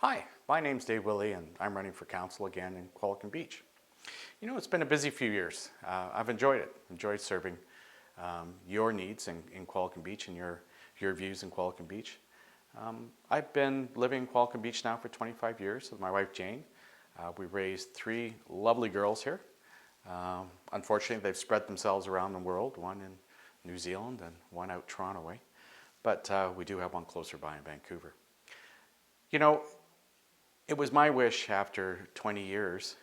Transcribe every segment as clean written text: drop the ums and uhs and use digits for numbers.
Hi, my name's DaveWillie and I'm running for council again in Qualicum Beach. You know, it's been a busy few years. I've enjoyed it, enjoyed serving your needs in Qualicum Beach and your views in Qualicum Beach. I've been living in Qualicum Beach now for 25 years with my wife Jane. We raised 3 lovely girls here. Unfortunately, they've spread themselves around the world, one in New Zealand and one out Toronto way. But we do have one closer by in Vancouver. You know, it was my wish after 20 years,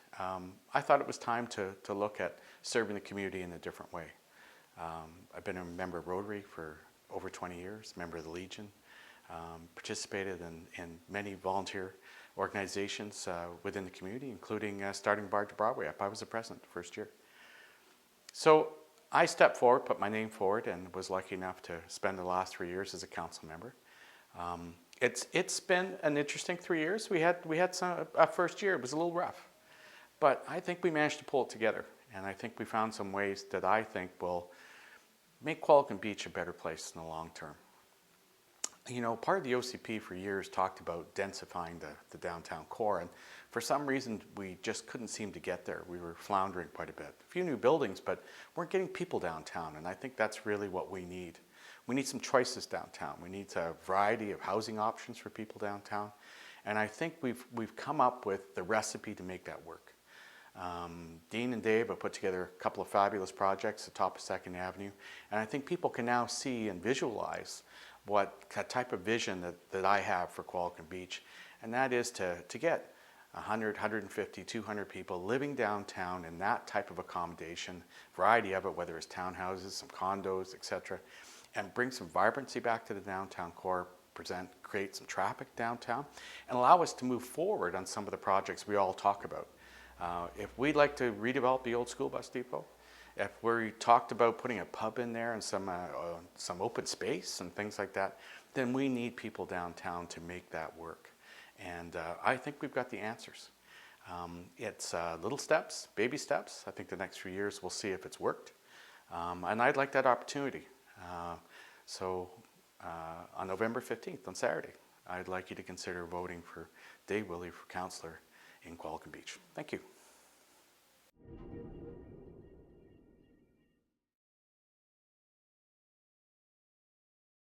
I thought it was time to look at serving the community in a different way. I've been a member of Rotary for over 20 years, member of the Legion, participated in many volunteer organizations within the community, including starting Bar to Broadway up. I was the president the first year. So I stepped forward, put my name forward, and was lucky enough to spend the last 3 years as a council member. It's been an interesting 3 years. We had a first year. It was a little rough, but I think we managed to pull it together, and I think we found some ways that I think will make Qualicum Beach a better place in the long term. You know, part of the OCP for years talked about densifying the downtown core, and for some reason we just couldn't seem to get there. We were floundering quite a bit. A few new buildings, but weren't getting people downtown, and I think that's really what we need. We need some choices downtown. We need a variety of housing options for people downtown, and I think we've come up with the recipe to make that work. Dean and Dave have put together a couple of fabulous projects at the top of 2nd Avenue, and I think people can now see and visualize what type of vision that I have for Qualicum Beach, and that is to get 100, 150, 200 people living downtown in that type of accommodation, variety of it, whether it's townhouses, some condos, etc., and bring some vibrancy back to the downtown core, create some traffic downtown, and allow us to move forward on some of the projects we all talk about. If we'd like to redevelop the old school bus depot, if we talked about putting a pub in there and some open space and things like that, then we need people downtown to make that work. And I think we've got the answers. It's little steps, baby steps. I think the next few years we'll see if it's worked. And I'd like that opportunity. So on November 15th, on Saturday, I'd like you to consider voting for DaveWillie for councillor in Qualicum Beach. Thank you.